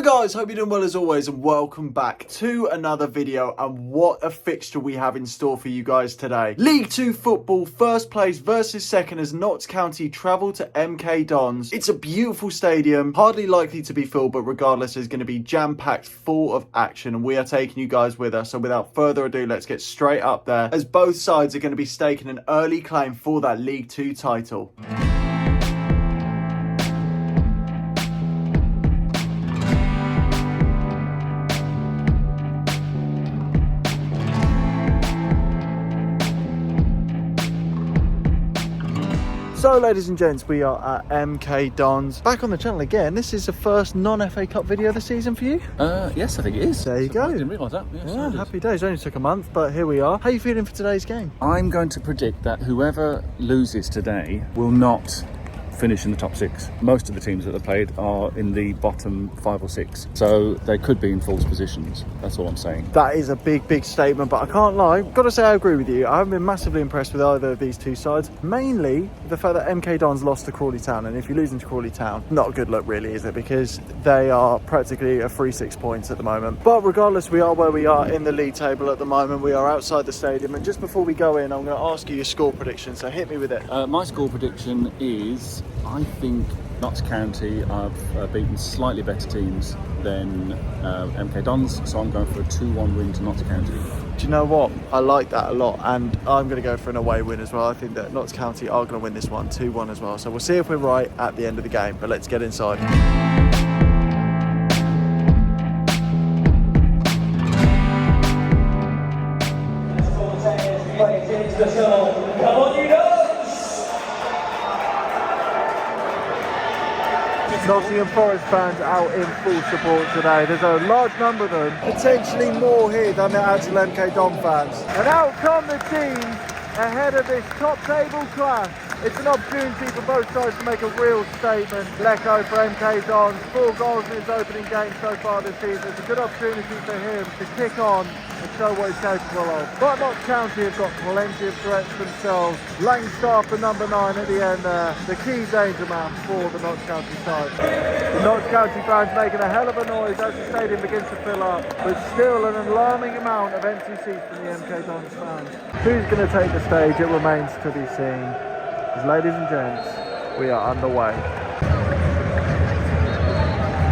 Hello guys, hope you're doing well as always and welcome back to another video. And what a fixture we have in store for you guys today. League 2 football, first place versus second as Notts County travel to MK Dons. It's a beautiful stadium, hardly likely to be filled, but regardless is going to be jam-packed full of action and we are taking you guys with us. So without further ado, let's get straight up there as both sides are going to be staking an early claim for that League 2 title. So ladies and gents, we are at MK Dons. Back on the channel again. This is the first non-FA Cup video of the season for you? Yes, I think it is. There you go. I didn't realise that. Yes, yeah, happy days. Only took a month, but here we are. How are you feeling for today's game? I'm going to predict that whoever loses today will not finish in the top six. Most of the teams that have played are in the bottom 5 or 6, so they could be in false positions. That's all I'm saying. That is a big statement, but I can't lie. Got to say I agree with you. I haven't been massively impressed with either of these two sides. Mainly the fact that MK Dons lost to Crawley Town, and if you're losing to Crawley Town, not a good look really, is it? Because they are practically a free 6 points at the moment. But regardless, we are where we are in the league table at the moment. We are outside the stadium, and just before we go in, I'm going to ask you your score prediction. So hit me with it. My score prediction is, I think Notts County have beaten slightly better teams than MK Dons, so I'm going for a 2-1 win to Notts County. Do you know what? I like that a lot, and I'm going to go for an away win as well. I think that Notts County are going to win this one 2-1 as well. So we'll see if we're right at the end of the game, but let's get inside. Come on, you know! Nottingham Forest fans out in full support today. There's a large number of them, potentially more here than the actual MK Don fans. And out come the teams ahead of this top table clash. It's an opportunity for both sides to make a real statement. Lecco for MK Dons, 4 goals in his opening game so far this season. It's a good opportunity for him to kick on and show what he's capable of. But Notts County have got plenty of threats themselves. Langstaff for number 9 at the end there, the key danger man for the Notts County side. The Notts County fans making a hell of a noise as the stadium begins to fill up, but still an alarming amount of empty seats from the MK Dons fans. Who's going to take the stage? It remains to be seen. As ladies and gents, we are underway.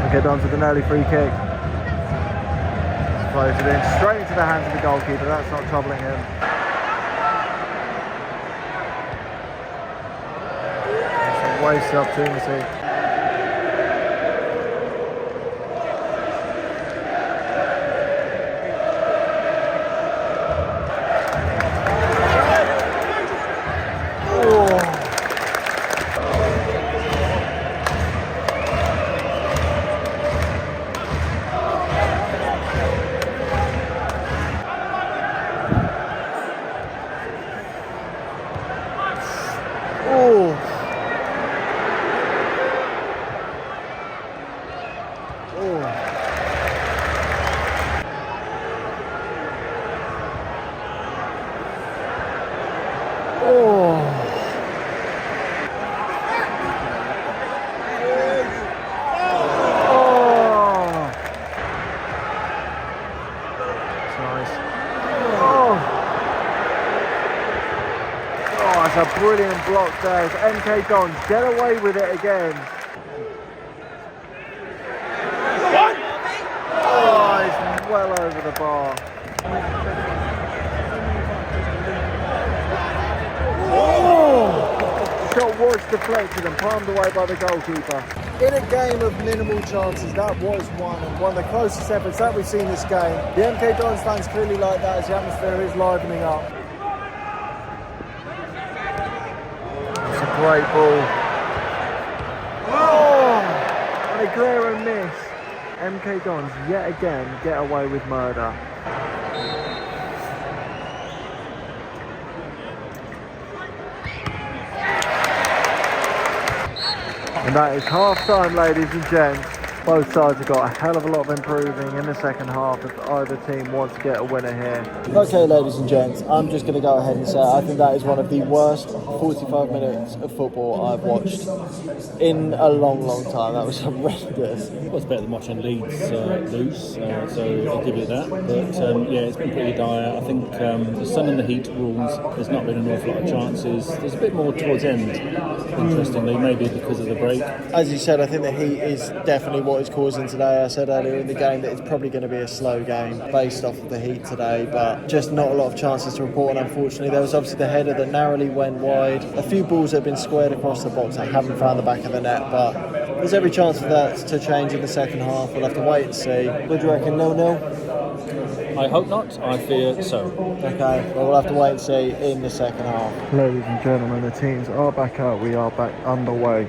MK Dons with an early free kick. Floated in straight into the hands of the goalkeeper. That's not troubling him. That's a wasted opportunity. That's a brilliant block there. MK Dons get away with it again. Oh, it's well over the bar. Oh! Shot was deflected and palmed away by the goalkeeper. In a game of minimal chances, that was one of the closest efforts that we've seen this game. The MK Dons fans clearly like that as the atmosphere is livening up. Great ball. Oh! And a glaring miss. MK Dons yet again get away with murder. And that is half time, ladies and gents. Both sides have got a hell of a lot of improving in the second half if either team wants to get a winner here. Okay, ladies and gents, I'm just going to go ahead and say I think that is one of the worst 45 minutes of football I've watched in a long, long time. That was horrendous. Well, it's better than watching Leeds lose, so I'll give it that. But yeah, it's been pretty dire. I think the sun and the heat rules, there's not been an awful lot of chances. There's a bit more towards end, interestingly, maybe because of the break. As you said, I think the heat is definitely what is causing today. I said earlier in the game that it's probably going to be a slow game based off of the heat today, but just not a lot of chances to report on, unfortunately. There was obviously the header that narrowly went wide. A few balls that have been squared across the box that haven't found the back of the net, but there's every chance for that to change in the second half. We'll have to wait and see. What do you reckon, 0-0? I hope not. I fear so. Okay, well, we'll have to wait and see in the second half. Ladies and gentlemen, the teams are back out. We are back underway.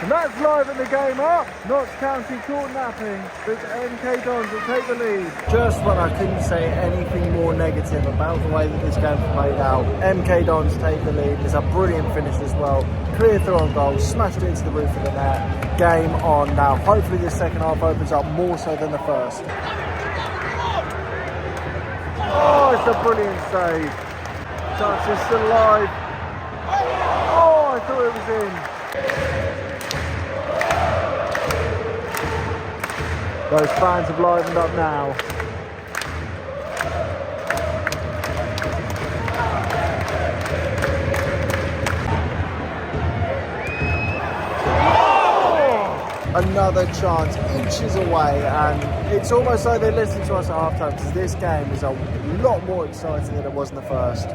And that's live in the game up. Notts County caught napping, but MK Dons will take the lead. Just when I couldn't say anything more negative about the way that this game played out, MK Dons take the lead. It's a brilliant finish as well. Clear through on goal, smashed it into the roof of the net. Game on now. Hopefully this second half opens up more so than the first. Oh, it's a brilliant save. Chance is still alive. Oh, I thought it was in. Those fans have livened up now. Oh! Another chance, inches away, and it's almost like they listened to us at half-time, because this game is a lot more exciting than it was in the first.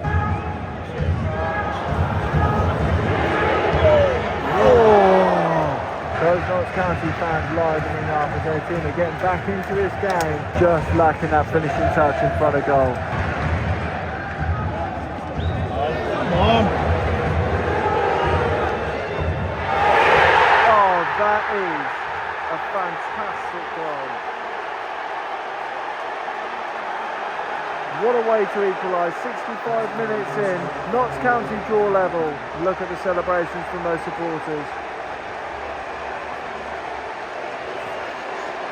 Those Notts County fans livening up as their team are getting back into this game, just lacking that finishing touch in front of goal. Come on. Oh, that is a fantastic goal. What a way to equalise. 65 minutes in, Notts County draw level. Look at the celebrations from those supporters.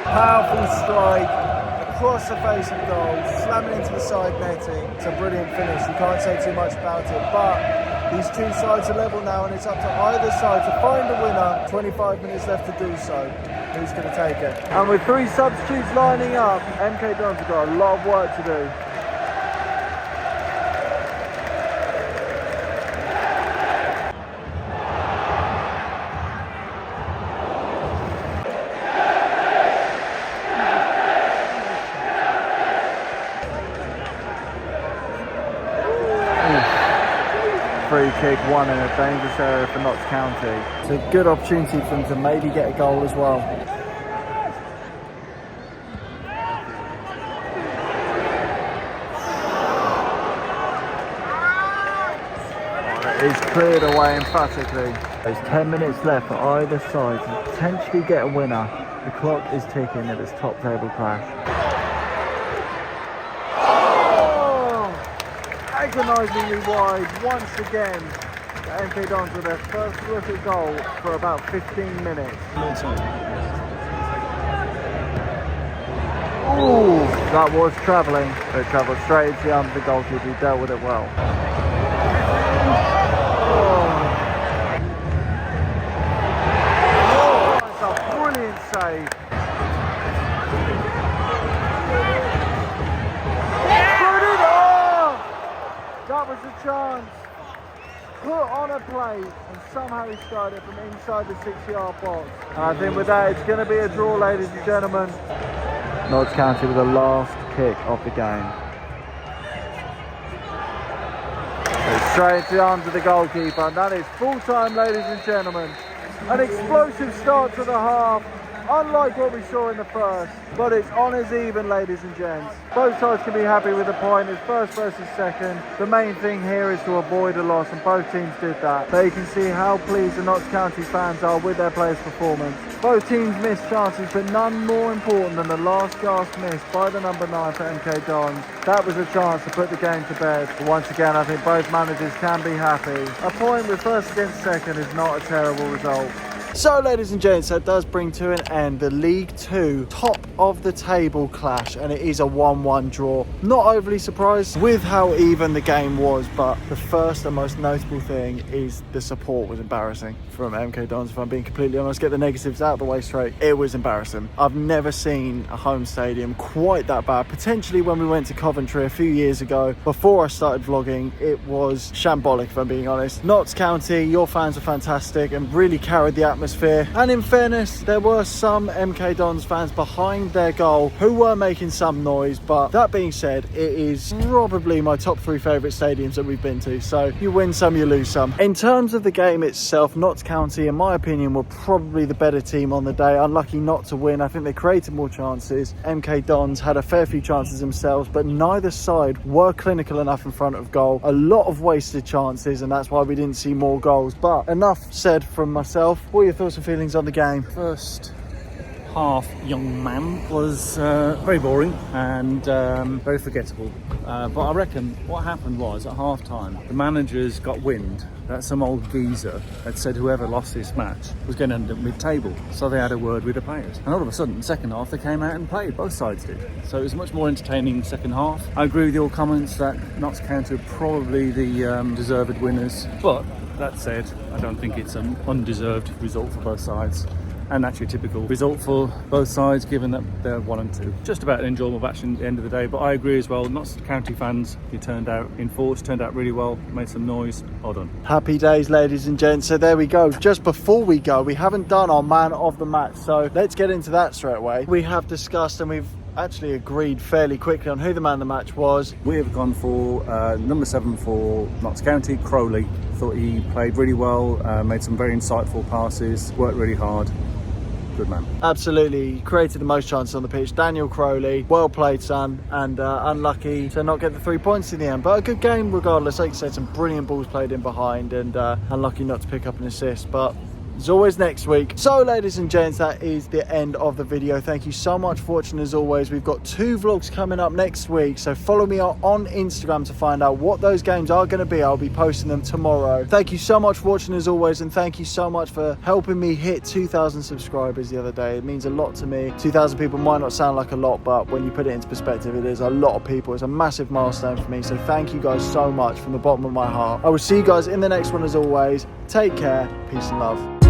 Powerful strike across the face of goal, slamming into the side netting. It's a brilliant finish. You can't say too much about it, but these two sides are level now, and it's up to either side to find a winner. 25 minutes left to do so. Who's going to take it? And with three substitutes lining up, MK Dons have got a lot of work to do. Free kick, one in a dangerous area for Notts County. It's a good opportunity for them to maybe get a goal as well. It's cleared away emphatically. There's 10 minutes left for either side to potentially get a winner. The clock is ticking at this top table clash. Agonisingly wide once again. The MK Dons with their first look at goal for about 15 minutes. Ooh, that was travelling. It travelled straight into the arm of the goalkeeper. He dealt with it well. Oh, that's a brilliant save. That was a chance, put on a plate, and somehow he started it from inside the 6-yard box. And I think with that, it's going to be a draw, ladies and gentlemen. Notts County with the last kick of the game. So straight into the arms of the goalkeeper, and that is full time, ladies and gentlemen. An explosive start to the half. unlike what we saw in the first, but it's on as even, ladies and gents. Both sides can be happy with the point. It's first versus second. The main thing here is to avoid a loss, and both teams did that. There you can see how pleased the Notts County fans are with their players' performance. Both teams missed chances, but none more important than the last gasp miss by the number 9 for MK Dons. That was a chance to put the game to bed. But once again, I think both managers can be happy. A point with first against second is not a terrible result. So, ladies and gents, that does bring to an end the League 2 top of the table clash, and it is a 1-1 draw. Not overly surprised with how even the game was, but the first and most notable thing is the support was embarrassing from MK Dons, if I'm being completely honest. Get the negatives out of the way straight. It was embarrassing. I've never seen a home stadium quite that bad. Potentially when we went to Coventry a few years ago, before I started vlogging, it was shambolic, if I'm being honest. Notts County, your fans are fantastic and really carried the atmosphere. And in fairness, there were some MK Dons fans behind their goal who were making some noise, but that being said, it is probably my top 3 favourite stadiums that we've been to, so you win some, you lose some. In terms of the game itself, Notts County, in my opinion, were probably the better team on the day. Unlucky not to win. I think they created more chances. MK Dons had a fair few chances themselves, but neither side were clinical enough in front of goal. A lot of wasted chances, and that's why we didn't see more goals. But enough said from myself. What are your thoughts and feelings on the game? First half, young man, was very boring and very forgettable. But I reckon what happened was, at half time, the managers got wind that some old geezer had said whoever lost this match was going to end up mid-table. So they had a word with the players. And all of a sudden, second half, they came out and played. Both sides did. So it was much more entertaining second half. I agree with your comments that Notts County are probably the deserved winners. But that said, I don't think it's an undeserved result for both sides. And actually a typical result for both sides, given that they're 1 and 2. Just about an enjoyable match at the end of the day, but I agree as well. Notts County fans, you turned out in force, turned out really well, made some noise. Well done. Happy days, ladies and gents. So there we go. Just before we go, we haven't done our man of the match, so let's get into that straight away. We have discussed and we've actually agreed fairly quickly on who the man of the match was. We have gone for number 7 for Notts County, Crowley. Thought he played really well, made some very insightful passes, worked really hard. Good man. Absolutely, he created the most chances on the pitch. Daniel Crowley, well played, son, and unlucky to not get the 3 points in the end, but a good game regardless. Like you said, some brilliant balls played in behind, and unlucky not to pick up an assist, but There's always next week. So ladies and gents, that is the end of the video. Thank you so much for watching. As always, we've got 2 vlogs coming up next week, so follow me on Instagram to find out what those games are going to be. I'll be posting them tomorrow. Thank you so much for watching as always, and thank you so much for helping me hit 2,000 subscribers the other day. It means a lot to me. 2,000 people might not sound like a lot, but when you put it into perspective, it is a lot of people. It's a massive milestone for me, so thank you guys so much from the bottom of my heart. I will see you guys in the next one as always. Take care, peace and love.